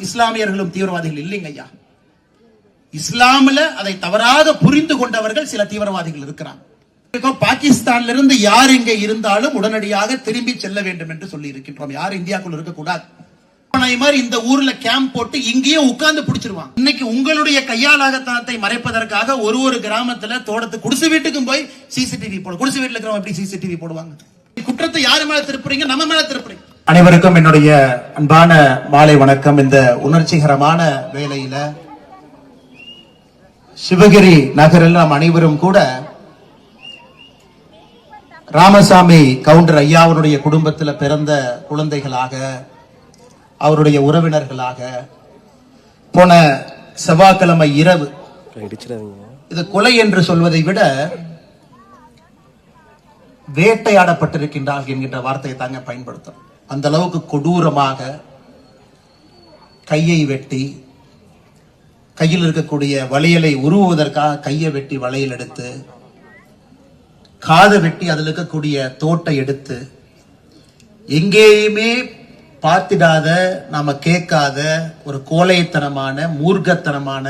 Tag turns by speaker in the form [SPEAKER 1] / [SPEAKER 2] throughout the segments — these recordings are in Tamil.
[SPEAKER 1] இஸ்லாமியர்களும் தீவிரவாதிகள் இல்லைங்க ஐயா. இஸ்லாமில அதை தவறாக புரிந்து கொண்டவர்கள் சில தீவிரவாதிகள் இருக்கிறாங்க. பாகிஸ்தான்ல இருந்து யார் இங்க இருந்தாலும் உடனடியாக திரும்பி செல்ல வேண்டும் என்று சொல்லி இருக்கின்றோம். யார் இந்தியாக்குள்ள இருக்கக்கூடாது. இந்த ஊர்ல கேம்ப் போட்டு இங்கேயே உட்கார்ந்து பிடிச்சிருவாங்க. இன்னைக்கு உங்களுடைய கையாலாகத்தனத்தை மறைப்பதற்காக ஒரு கிராமத்துல தோட்டத்து குடிசை வீட்டுக்கும் போய் சிசிடிவி போடு. குடிசை வீட்டுல இருக்கிறவங்க எப்படி சிசிடிவி போடுவாங்க? குற்றத்தை யாரு மேல திருப்புறீங்க? நம்ம மேல திருப்புறீங்க. அனைவருக்கும் என்னுடைய அன்பான மாலை வணக்கம். இந்த உணர்ச்சிகரமான வேளையில சிவகிரி நகரில் நாம் அனைவரும் கூட ராமசாமி கவுண்டர் ஐயாவுடைய குடும்பத்தில் பிறந்த குழந்தைகளாக, அவருடைய உறவினர்களாக போன செவ்வாய்க்கிழமை இரவு, இது கொலை என்று சொல்வதை விட வேட்டையாடப்பட்டிருக்கின்றார்கள் என்கின்ற வார்த்தையை தாங்க பயன்படுத்தும். அந்த அளவுக்கு கொடூரமாக கையை வெட்டி, கையில் இருக்கக்கூடிய வளையலை உருவுவதற்காக கையை வெட்டி வளையல் எடுத்து, காதை வெட்டி அதில் இருக்கக்கூடிய தோட்டை எடுத்து, எங்கேயுமே பார்த்திடாத, நாம கேட்காத ஒரு கோழைத்தனமான, மூர்க்கத்தனமான,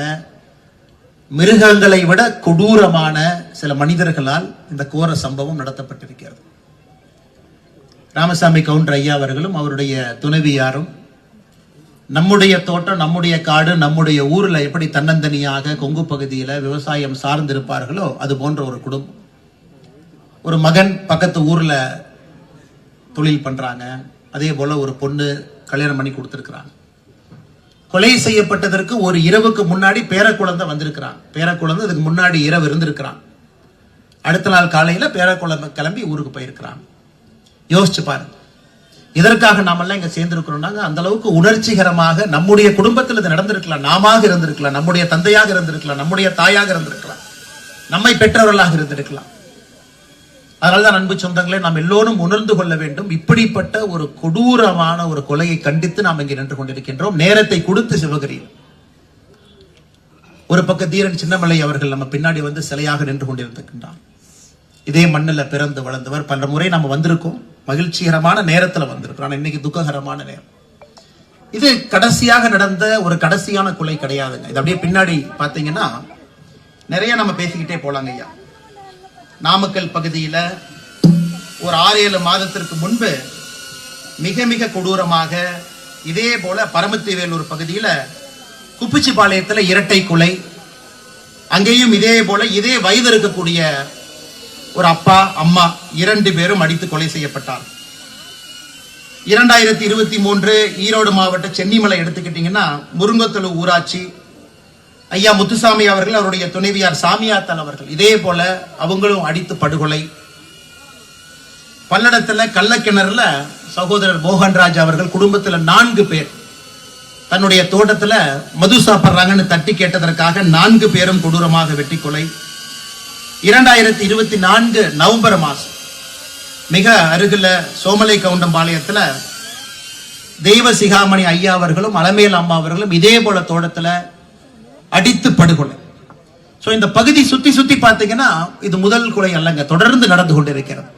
[SPEAKER 1] மிருகங்களை விட கொடூரமான சில மனிதர்களால் இந்த கோர சம்பவம் நடத்தப்பட்டிருக்கிறது. ராமசாமி கவுண்டர் ஐயா அவர்களும் அவருடைய துணைவியாரும் நம்முடைய தோட்டம், நம்முடைய காடு, நம்முடைய ஊர்ல எப்படி தன்னந்தனியாக கொங்கு பகுதியில விவசாயம் சார்ந்திருப்பார்களோ அது போன்ற ஒரு குடும்பம். ஒரு மகன் பக்கத்து ஊர்ல தொழில் பண்றாங்க. அதே போல ஒரு பொண்ணு கல்யாணம் பண்ணி கொடுத்திருக்கிறாங்க. கொலை செய்யப்பட்டதற்கு ஒரு இரவுக்கு முன்னாடி பேரக்குழந்தை வந்திருக்கிறான். பேரக்குழந்தை அதுக்கு முன்னாடி இரவு இருந்திருக்கிறான். அடுத்த நாள் காலையில பேரக்குழந்தை கிளம்பி ஊருக்கு போயிருக்கிறான். யோசிச்சு பாருங்க, இதற்காக நாமெல்லாம் இங்க சேர்ந்திருக்கிறோம்னாங்க. அந்த அளவுக்கு உணர்ச்சிகரமாக நம்முடைய குடும்பத்தில் இது நடந்திருக்கலாம். நாம இருந்திருக்கலாம், நம்முடைய தந்தையாக இருந்திருக்கலாம், நம்முடைய தாயாக இருந்திருக்கலாம், நம்மை பெற்றவர்களாக இருந்திருக்கலாம். அதனால்தான் அன்பு சொந்தங்களே, நாம் எல்லோரும் உணர்ந்து கொள்ள வேண்டும். இப்படிப்பட்ட ஒரு கொடூரமான ஒரு கொலையை கண்டித்து நாம் இங்கே நின்று கொண்டிருக்கின்றோம். நேரத்தை கொடுத்து சிவகிரியில் ஒரு பக்க தீரன் சின்னமலை அவர்கள் நம்ம பின்னாடி வந்து சிலையாக நின்று கொண்டிருக்கின்றார். இதே மண்ணில் பிறந்து வளர்ந்தவர். பல முறை நம்ம வந்திருக்கோம், மகிழ்ச்சிகரமான நேரத்தில் வந்திருக்கிறோம். ஆனா இன்னைக்கு துக்ககரமான நேரம். இது கடைசியாக நடந்த ஒரு கடைசியான கொலை கிடையாதுங்க. இது அப்படியே பின்னாடி பாத்தீங்கன்னா நிறைய நம்ம பேசிக்கிட்டே போலாங்க ஐயா. நாமக்கல் பகுதியில ஒரு 6-7 மாதத்திற்கு முன்பு மிக மிக கொடூரமாக இதே போல பரமத்திவேலூர் பகுதியில குப்பிச்சிபாளையத்துல இரட்டை கொலை. அங்கேயும் இதே போல இதே வயது இருக்கக்கூடிய ஒரு அப்பா அம்மா 2 பேரும் அடித்து கொலை செய்யப்பட்டார். 2023 ஈரோடு மாவட்ட சென்னிமலை எடுத்துக்கிட்டீங்கன்னா முருங்கத்தொழு ஊராட்சி ஐயா முத்துசாமி அவர்கள், அவருடைய துணைவியார் சாமியாத்தன் அவர்கள் இதே போல அவங்களும் அடித்து படுகொலை. பல்லடத்துல கள்ளக்கிணறுல சகோதரர் மோகன்ராஜ் அவர்கள் குடும்பத்துல 4 பேர் தன்னுடைய தோட்டத்துல மது சாப்பிடுறாங்கன்னு தட்டி கேட்டதற்காக 4 பேரும் கொடூரமாக வெட்டி கொலை. 2024 நவம்பர் மாசம் மிக அருகில சோமலை கவுண்டம்பாளையத்துல தெய்வ சிகாமணி ஐயா அவர்களும் அலமேல் அம்மா அவர்களும் இதே போல தோட்டத்துல அடித்து படுகொலை. சோ இந்த பகுதி சுத்தி சுத்தி பாத்தீங்கன்னா இது முதல் கொலை அல்லங்க, தொடர்ந்து நடந்து கொண்டிருக்கிறது.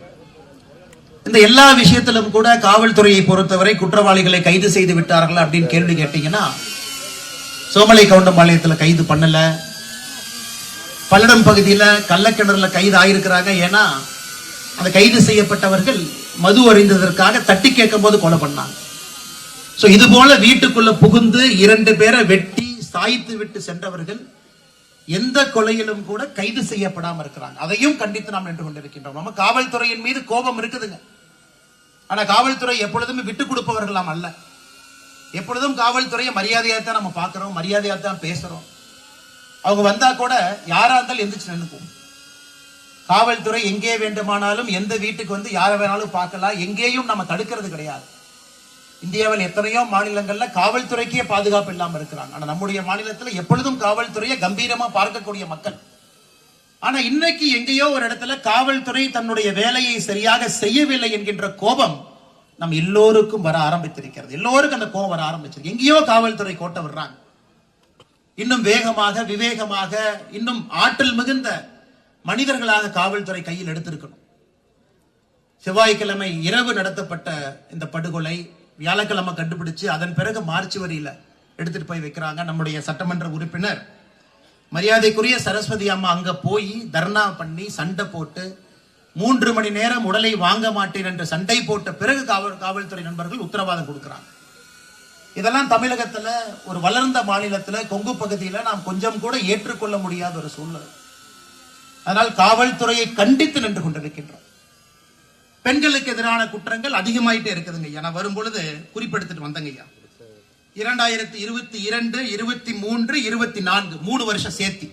[SPEAKER 1] இந்த எல்லா விஷயத்திலும் கூட காவல்துறையை பொறுத்தவரை குற்றவாளிகளை கைது செய்து விட்டார்கள் அப்படின்னு கேள்வி கேட்டீங்கன்னா சோமலை கவுண்டம்பாளையத்துல கைது பண்ணல. பல்லடம் பகுதியில கள்ளக்கிணறுல கைது ஆயிருக்கிறாங்க. ஏன்னா அந்த கைது செய்யப்பட்டவர்கள் மது அறிந்ததற்காக தட்டி கேட்கும் போது கொலை பண்ணாங்க. சோ இது போல வீட்டுக்குள்ள புகுந்து 2 பேரை வெட்டி சாய்த்து விட்டு சென்றவர்கள் எந்த கொலையிலும் கூட கைது செய்யப்படாம இருக்கிறாங்க. அதையும் கண்டித்து நாம் நின்று கொண்டிருக்கின்றோம். நம்ம காவல்துறையின் மீது கோபம் இருக்குதுங்க. ஆனா காவல்துறை எப்பொழுதுமே விட்டு கொடுப்பவர்கள் அல்ல. எப்பொழுதும் காவல்துறையை மரியாதையா தான் நம்ம பார்க்கிறோம், மரியாதையா தான் பேசுறோம். அவங்க வந்தா கூட யாரா இருந்தாலும் எந்திரிச்சு நின்னுக்கும். காவல்துறை எங்கே வேண்டுமானாலும் எந்த வீட்டுக்கு வந்து யாரை வேணாலும் பார்க்கலாம். எங்கேயும் நம்ம தடுக்கிறது கிடையாது. இந்தியாவில் எத்தனையோ மாநிலங்கள்ல காவல்துறைக்கே பாதுகாப்பு இல்லாம இருக்கிறாங்க. ஆனா நம்முடைய மாநிலத்துல எப்பொழுதும் காவல்துறையை கம்பீரமா பார்க்கக்கூடிய மக்கள். ஆனா இன்னைக்கு எங்கேயோ ஒரு இடத்துல காவல்துறை தன்னுடைய வேலையை சரியாக செய்யவில்லை என்கின்ற கோபம் நம் எல்லோருக்கும் வர ஆரம்பித்திருக்கிறது. எல்லோருக்கும் அந்த கோபம் வர ஆரம்பிச்சிருக்கு. எங்கேயோ காவல்துறை கோட்டை விடுறாங்க. இன்னும் வேகமாக, விவேகமாக, இன்னும் ஆற்றல் மிகுந்த மனிதர்களாக காவல்துறை கையில் எடுத்திருக்கணும். செவ்வாய்க்கிழமை இரவு நடத்தப்பட்ட இந்த படுகொலை வியாழக்கிழமை கண்டுபிடிச்சு அதன் பிறகு மார்ச் வரியில எடுத்துட்டு போய் வைக்கிறாங்க. நம்முடைய சட்டமன்ற உறுப்பினர் மரியாதைக்குரிய சரஸ்வதி அம்மா அங்க போய் தர்ணா பண்ணி சண்டை போட்டு 3 மணி நேரம் உடலை வாங்க மாட்டேன் என்று சண்டை போட்ட பிறகு காவல்துறை நண்பர்கள் உத்தரவாதம் கொடுக்கிறாங்க. இதெல்லாம் தமிழகத்துல ஒரு வளர்ந்த மாநிலத்துல கொங்கு பகுதியில நாம் கொஞ்சம் கூட ஏற்றுக்கொள்ள முடியாத ஒரு சூழ்நிலை. அதனால் காவல்துறையை கண்டித்து நின்று கொண்டிருக்கின்றோம். பெண்களுக்கு எதிரான குற்றங்கள் அதிகமாயிட்டே இருக்குதுங்க ஐயா. நான் வரும்பொழுது குறிப்பெடுத்துட்டு வந்தங்க ஐயா. 2022, 23, 24 3 வருஷம் சேர்த்தி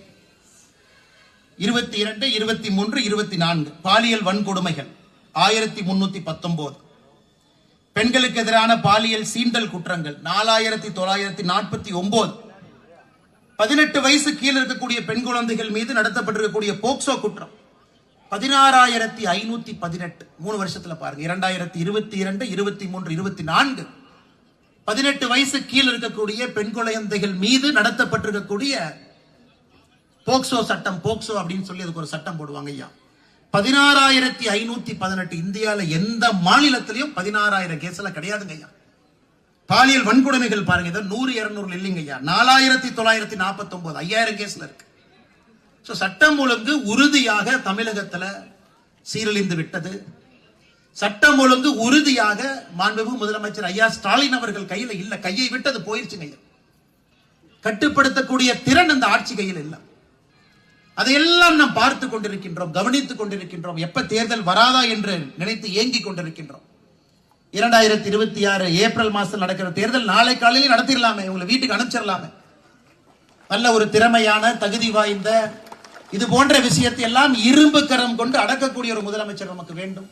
[SPEAKER 1] 22, 23, 24 பாலியல் வன்கொடுமைகள் 1319, பெண்களுக்கு எதிரான பாலியல் சீண்டல் குற்றங்கள் 4949, 18 வயசு கீழே இருக்கக்கூடிய பெண் குழந்தைகள் மீது நடத்தப்பட்டிருக்கக்கூடிய போக்சோ குற்றம் 16518. 3 வருஷத்துல பாருங்க. 2022, 23, 24 18 வயசு கீழ் இருக்கக்கூடிய பெண் குழந்தைகள் மீது நடத்தப்பட்டிருக்கக்கூடிய போக்சோ சட்டம், போக்சோ அப்படின்னு சொல்லி அதுக்கு ஒரு சட்டம் போடுவாங்க ஐயா. 16518. இந்தியாவில் எந்த மாநிலத்திலையும் 16000 கேஸ்ல கிடையாதுங்க ஐயா. பாலியல் வன்கொடுமைகள் பாருங்க, 100 200 இல்லைங்க ஐயா. 4949 5000 கேஸ்ல இருக்கு. சட்டம் ஒழுங்கு உறுதியாக தமிழகத்துல சீரழிந்து விட்டது. சட்டம் ஒழுங்கு உறுதியாக மாண்புமிகு முதலமைச்சர் ஐயா ஸ்டாலின் அவர்கள் கையில இல்ல. கையை விட்டது போயிருச்சுங்க ஐயா. கட்டுப்படுத்தக்கூடிய திறன் அந்த ஆட்சி கையில் இல்ல. அதையெல்லாம் நாம் பார்த்து கொண்டிருக்கின்றோம், கவனித்துக் கொண்டிருக்கின்றோம். எப்ப தேர்தல் வராதா என்று நினைத்து ஏங்கிக் கொண்டிருக்கின்றோம். 2026 ஏப்ரல் மாசத்தில் நடக்கிற தேர்தல் நாளை காலையில் நடத்திடலாமே, உங்களை வீட்டுக்கு அனுப்பிச்சிடலாமே. நல்ல ஒரு திறமையான தகுதி வாய்ந்த இது போன்ற விஷயத்தை எல்லாம் இரும்பு கரம் கொண்டு அடக்கக்கூடிய ஒரு முதலமைச்சர் நமக்கு வேண்டும்.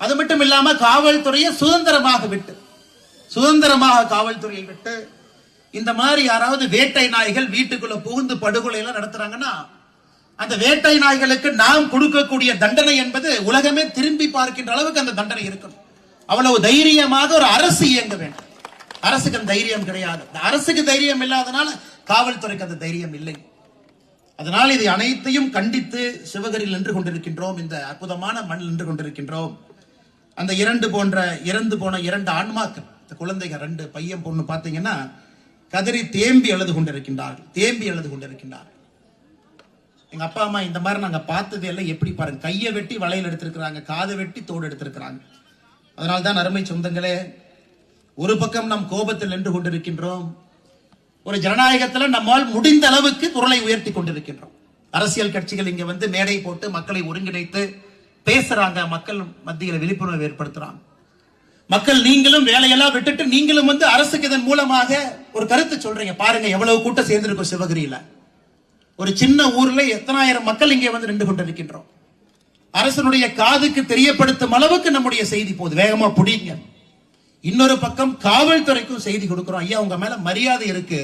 [SPEAKER 1] அது மட்டும் இல்லாம காவல்துறையை சுதந்திரமாக காவல்துறையை விட்டு இந்த மாதிரி யாராவது வேட்டை நாய்கள் வீட்டுக்குள்ள புகுந்து படுகொலை எல்லாம் நடத்துறாங்கன்னா அந்த வேட்டை நாய்களுக்கு நாம் கொடுக்கக்கூடிய தண்டனை என்பது உலகமே திரும்பி பார்க்கின்ற அளவுக்கு அந்த தண்டனை இருக்கணும். அவ்வளவு தைரியமாக ஒரு அரசு இயங்க வேண்டும். அரசுக்கு அந்த தைரியம் கிடையாது. அரசுக்கு தைரியம் இல்லாதனால காவல்துறைக்கு அந்த தைரியம் இல்லை. அதனால் இதை அனைத்தையும் கண்டித்து சிவகரியில் நின்று கொண்டிருக்கின்றோம். இந்த அற்புதமான மண்ணில் நின்று கொண்டிருக்கின்றோம். அந்த இறந்து போன 2 ஆன்மாக்கள், குழந்தைகள் 2 பையன் பொண்ணு பாத்தீங்கன்னா கதறி தேம்பி எழுது கொண்டிருக்கின்றார்கள். எங்க அப்பா அம்மா இந்த மாதிரி நாங்க பார்த்ததே எல்லாம் எப்படி பாருங்க, கையை வெட்டி வளையல் எடுத்திருக்கிறாங்க, காதை வெட்டி தோடு எடுத்திருக்கிறாங்க. அதனால்தான் அருமை சொந்தங்களே, ஒரு பக்கம் நம் கோபத்தில் நின்று கொண்டிருக்கின்றோம், ஒரு ஜனநாயகத்துல நம்மால் முடிந்த அளவுக்கு குரலை உயர்த்தி கொண்டிருக்கின்றோம். அரசியல் கட்சிகள் இங்க வந்து மேடை போட்டு மக்களை ஒருங்கிணைத்து பேசுறாங்க, மக்கள் மத்தியில் விழிப்புணர்வு ஏற்படுத்துறாங்க. மக்கள் நீங்களும் வேலையெல்லாம் விட்டுட்டு நீங்களும் வந்து அரசுக்கு இதன் மூலமாக ஒரு கருத்து சொல்றீங்க. பாருங்க எவ்வளவு கூட்டம் சேர்ந்திருக்கும் சிவகிரியில. ஒரு சின்ன ஊர்ல எத்தனாயிரம் மக்கள் இங்கே வந்து நின்று கொண்டிருக்கின்றோம். அரசனுடைய காதுக்கு தெரியப்படுத்தும் அளவுக்கு நம்முடைய செய்தி போது வேகமா புடிங்க. இன்னொரு பக்கம் காவல்துறைக்கும் செய்தி கொடுக்கிறோம். ஐயா உங்க மேல மரியாதை இருக்கு,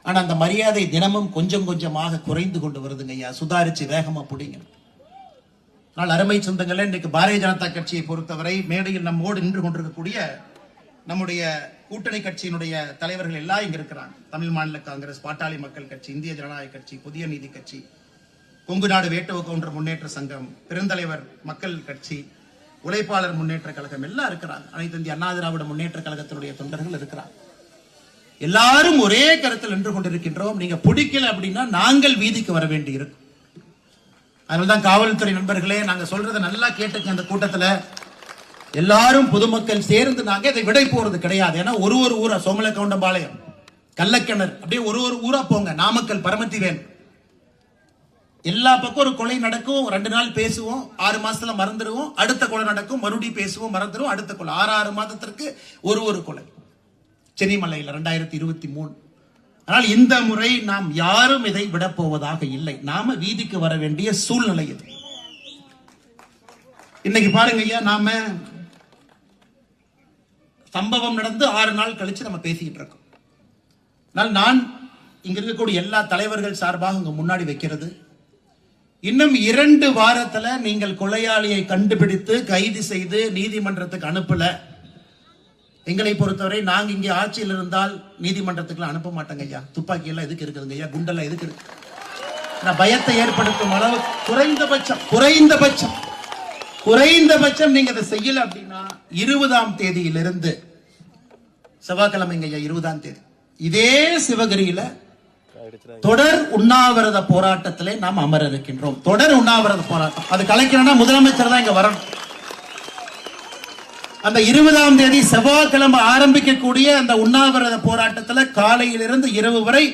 [SPEAKER 1] ஆனா அந்த மரியாதை தினமும் கொஞ்சம் கொஞ்சமாக குறைந்து கொண்டு வருதுங்க ஐயா, சுதாரிச்சு வேகமா புடிங்க. அருமை சொந்தங்களே, இன்றைக்கு பாரதிய ஜனதா கட்சியை பொறுத்தவரை மேடையில் நம்மோடு நின்று கொண்டிருக்கக்கூடிய நம்முடைய கூட்டணி கட்சியினுடைய தலைவர்கள் எல்லாம் இங்க இருக்கிறாங்க. தமிழ் மாநில காங்கிரஸ், பாட்டாளி மக்கள் கட்சி, இந்திய ஜனநாயக கட்சி, புதிய நீதி கட்சி, கொங்கு நாடு வேட்டுவ கவுண்டர் முன்னேற்ற சங்கம், பெருந்தலைவர் மக்கள் கட்சி, உழைப்பாளர் முன்னேற்ற கழகம் எல்லாம் இருக்கிறாங்க. அனைத்து இந்திய அண்ணா திராவிட முன்னேற்ற கழகத்தினுடைய தொண்டர்கள் இருக்கிறாங்க. எல்லாரும் ஒரே கருத்தில் நின்று கொண்டிருக்கின்றோம். நீங்க பிடிக்கல அப்படின்னா நாங்கள் வீதிக்கு வர வேண்டி இருக்கும். அதனால்தான் காவல்துறை நண்பர்களே, நாங்க சொல்றதை நல்லா கேட்டுக்க. அந்த கூட்டத்துல எல்லாரும் பொதுமக்கள் சேர்ந்து நாங்க இதை விடை போறது கிடையாது. ஏன்னா ஒரு ஊரா, சோமலக்கவுண்டம்பாளையம், கள்ளக்கிணறு, அப்படியே ஒரு ஊரா போங்க. நாமக்கல், பரமத்திவேல், எல்லா பக்கம் ஒரு கொலை நடக்கும், 2 நாள் பேசுவோம், 6 மாசத்துல மறந்துடுவோம், அடுத்த கொலை நடக்கும், மறுபடியும் பேசுவோம், மறந்துடுவோம், அடுத்த கொலை, 6 மாதத்திற்கு ஒரு கொலை. சென்னிமலையில் 2023. ஆனால் இந்த முறை நாம் யாரும் இதை விடப்போவதாக இல்லை. நாம வீதிக்கு வர வேண்டிய சூழ்நிலை இது. இன்னைக்கு பாருங்க ஐயா, நாம சம்பவம் நடந்து 6 நாள் கழிச்சு நம்ம பேசிக்கிட்டு இருக்கோம். நான் இங்க இருக்கக்கூடிய எல்லா தலைவர்கள் சார்பாக உங்க முன்னாடி வைக்கிறது, இன்னும் 2 வாரத்துல நீங்கள் கொலையாளியை கண்டுபிடித்து கைது செய்து நீதிமன்றத்துக்கு அனுப்பல, எங்களை பொறுத்தவரை நாங்க இங்கே ஆட்சியில் இருந்தால் நீதிமன்றத்துக்கு அனுப்ப மாட்டாங்க ஐயா. துப்பாக்கி எல்லாம் எதுக்கு இருக்குதுங்க ஐயா, குண்டெல்லாம் எதுக்கு இருக்கு? பயத்தை ஏற்படுத்தும் அளவு குறைந்தபட்சம் நீங்க அதை செய்யல அப்படின்னா 20ஆம் தேதியிலிருந்து செவ்வாய்க்கிழமைங்க ஐயா 20ஆம் தேதி இதே சிவகிரியில தொடர் உண்ணாவிரத போராட்டத்திலே நாம் அமர இருக்கின்றோம். தொடர் உண்ணாவிரத போராட்டம் அது கலைக்கணும்னா முதலமைச்சர் தான் இங்க வரணும். அந்த 20ஆம் தேதி செவ்வாய்க்கிழமை ஆரம்பிக்கக்கூடிய அந்த உண்ணாவிரத போராட்டத்தில் காலையிலிருந்து இரவு வரை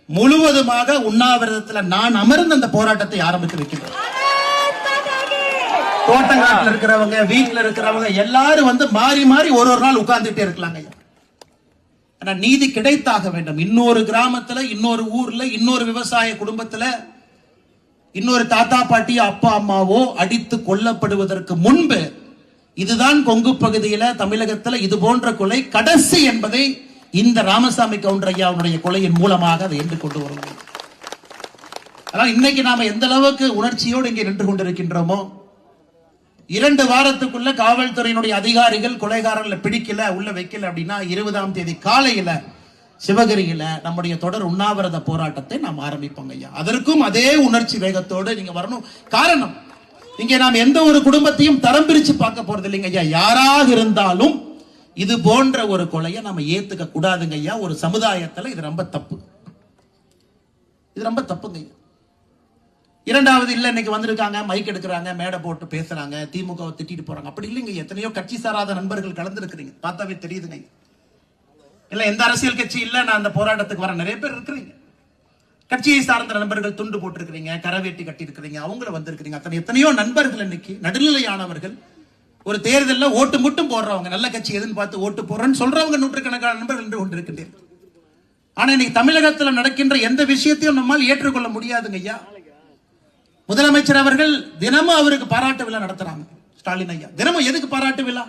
[SPEAKER 1] முழுவதுமாக உண்ணாவிரதத்தில் நான் அமர்ந்து அந்த போராட்டத்தை ஆரம்பித்து வைக்கிறேன். தோட்டங்காட்டில் இருக்கிறவங்க, வீட்டில் இருக்கிறவங்க எல்லாரும் வந்து மாறி மாறி ஒரு நாள் உட்கார்ந்துட்டே இருக்கலாங்க. ஆனா நீதி கிடைத்தாக வேண்டும். இன்னொரு கிராமத்துல, இன்னொரு ஊர்ல, இன்னொரு விவசாய குடும்பத்துல இன்னொரு தாத்தா பாட்டி அப்பா அம்மாவோ அடித்து கொல்லப்படுவதற்கு முன்பு இதுதான் கொங்கு பகுதியில தமிழகத்துல இது போன்ற கொலை கடைசி என்பதை இந்த ராமசாமி கவுண்டர் ஐயாவுடைய கொலையின் மூலமாக அதை என்று கொண்டு வருவோம். ஆனால் இன்னைக்கு நாம எந்த அளவுக்கு உணர்ச்சியோடு இங்கே நின்று கொண்டிருக்கின்றோமோ, 2 வாரத்துக்குள்ள காவல்துறையினுடைய அதிகாரிகள் கொலைகாரர்களை பிடிக்கல, உள்ள வைக்கல அப்படின்னா 20ஆம் தேதி காலையில சிவகிரியில நம்முடைய தொடர் உண்ணாவிரத போராட்டத்தை நாம் ஆரம்பிப்போங்க ஐயா. அதற்கும் அதே உணர்ச்சி வேகத்தோடு நீங்க வரணும். காரணம், இங்க நாம் எந்த ஒரு குடும்பத்தையும் தரம் பிரிச்சு பார்க்க போறது இல்லைங்க ஐயா. யாராக இருந்தாலும் இது போன்ற ஒரு கொலையை நாம ஏத்துக்க கூடாதுங்க ஐயா. ஒரு சமுதாயத்துல இது ரொம்ப தப்பு, இது ரொம்ப தப்புங்க ஐயா. 2வது இல்ல, இன்னைக்கு வந்திருக்காங்க, மைக் எடுக்கிறாங்க, மேடை போட்டு பேசுறாங்க, திமுகவை திட்டிட்டு போறாங்க. அப்படி இல்லைங்க. எத்தனையோ கட்சி சாராத நண்பர்கள் கலந்துருக்கிறீங்க, பார்த்தாவே தெரியுதுங்க. இல்ல எந்த அரசியல் கட்சி இல்ல நான் அந்த போராட்டத்துக்கு வர நிறைய பேர் இருக்கிறீங்க. கட்சியை சார்ந்த நண்பர்கள் துண்டு போட்டிருக்கிறீங்க, கரவேட்டி கட்டி இருக்கிறீங்க, அவங்கள வந்திருக்கிறீங்க. அத்தனை எத்தனையோ நண்பர்கள் இன்னைக்கு நடுநிலையானவர்கள், ஒரு தேர்தலில் ஓட்டு மட்டும் போடுறவங்க, நல்ல கட்சி எதுன்னு பார்த்து ஓட்டு போடுறேன்னு சொல்றவங்க நூற்றுக்கணக்கான நண்பர்கள் என்று கொண்டிருக்கின்றனர். ஆனா இன்னைக்கு தமிழகத்தில் நடக்கின்ற எந்த விஷயத்தையும் நம்மால் ஏற்றுக்கொள்ள முடியாதுங்க ஐயா. முதலமைச்சர் அவர்கள் தினமும் அவருக்கு பாராட்டு விழா நடத்துறாங்க. ஸ்டாலின் ஐயா தினமும் எதுக்கு பாராட்டு விழா?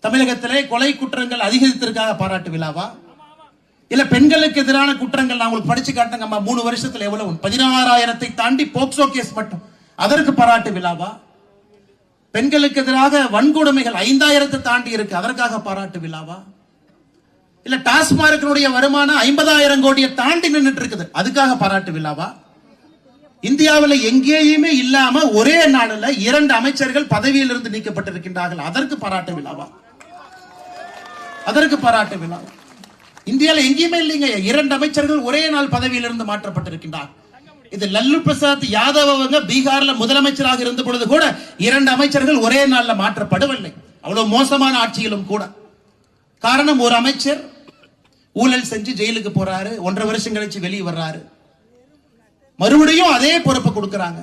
[SPEAKER 1] தமிழகத்திலே கொலை குற்றங்கள் அதிகரித்திற்காக பாராட்டு விழாவா? இல்ல பெண்களுக்கு எதிரான குற்றங்கள் நான் உங்களுக்கு படிச்சு காட்டுங்க. 3 வருஷத்துல எவ்வளவு? 16,000 தாண்டி போக்சோ கேஸ் மட்டும், அதற்கு பாராட்டு விழாவா? பெண்களுக்கு எதிராக வன்கொடுமைகள் 5,000 தாண்டி இருக்கு, அதற்காக பாராட்டு விழாவா? இல்ல டாஸ்மார்க்கினுடைய வருமானம் 50,000 கோடியை தாண்டி நின்றுட்டு இருக்குது, அதுக்காக பாராட்டு விழாவா? இந்தியாவில் எங்கேயுமே இல்லாம ஒரே நாளில் 2 அமைச்சர்கள் பதவியில் இருந்து நீக்கப்பட்டிருக்கின்றார்கள், அதற்கு பாராட்டு விழாவா? அதற்கு பாராட்டு விழா இந்தியாவில் எங்கேயுமே இல்லைங்க. 2 அமைச்சர்கள் ஒரே நாள் பதவியிலிருந்து மாற்றப்பட்டிருக்கின்றார். இது லல்லு பிரசாத் யாதவ் அவங்க பீகார்ல முதலமைச்சராக இருந்த பொழுது கூட 2 அமைச்சர்கள் ஒரே நாள்ல மாற்றப்படவில்லை. அவ்வளவு மோசமான ஆட்சியிலும் கூட. காரணம், ஒரு அமைச்சர் ஊழல் செஞ்சு ஜெயிலுக்கு போறாரு, 1.5 வருஷம் கழிச்சு வெளியே வர்றாரு, மறுபடியும் அதே பொறுப்பை கொடுக்கறாங்க,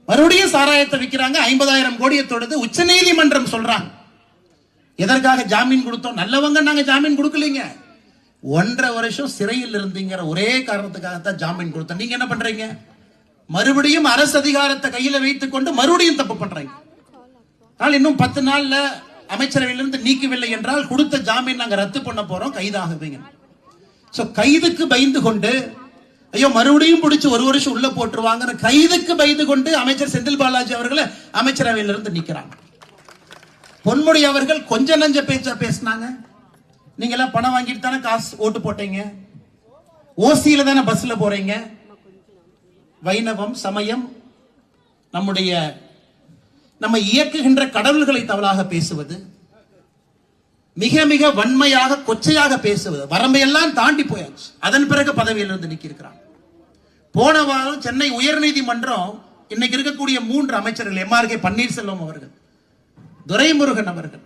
[SPEAKER 1] மறுபடியும் சாராயத்தை விற்கிறாங்க, 50,000 கோடியை தொடுது உச்ச நீதிமன்றம் சொல்றாங்க. எதற்காக ஜாமீன் கொடுத்தோம்? நல்லவங்க நாங்க ஜாமீன் கொடுக்கலீங்க, 1.5 வருஷம் சிறையில் இருந்தீங்கிற ஒரே காரணத்துக்காகத்தான் ஜாமீன் கொடுத்தோம். நீங்க என்ன பண்றீங்க? மறுபடியும் அரசு அதிகாரத்தை கையில வைத்துக் கொண்டு மறுபடியும் தப்பு பண்றீங்க. இன்னும் 10 நாள்ல அமைச்சரவையிலிருந்து நீக்கவில்லை என்றால் கொடுத்த ஜாமீன் நாங்க ரத்து பண்ண போறோம், கைதாகுவீங்க. கைதுக்கு பயந்து கொண்டு, ஐயோ மறுபடியும் பிடிச்சு 1 வருஷம் உள்ள போட்டுருவாங்க, கைதுக்கு பயந்து கொண்டு அமைச்சர் செந்தில் பாலாஜி அவர்களை அமைச்சரவையிலிருந்து நீக்கிறாங்க. பொன்முடி அவர்கள் கொஞ்ச நஞ்ச பேச்சா பேசினாங்க. நீங்க எல்லாம் பணம் வாங்கிட்டு தானே காசு ஓட்டு போட்டீங்க, ஓசியில தானே பஸ்ல போறீங்க. வைணவம், சமயம், நம்ம இயக்குகின்ற கடவுள்களை தவறாக பேசுவது, மிக மிக வன்மையாக கொச்சையாக பேசுவது, வரம்பையெல்லாம் தாண்டி போயாச்சு. அதன் பிறகு பதவியிலிருந்து நீக்கியிருக்கிறாங்க. போன வாரம் சென்னை உயர்நீதிமன்றம் இன்னைக்கு இருக்கக்கூடிய 3 அமைச்சர்கள், எம்ஆர்கே பன்னீர்செல்வம் அவர்கள், துரைமுருகன் அவர்கள்,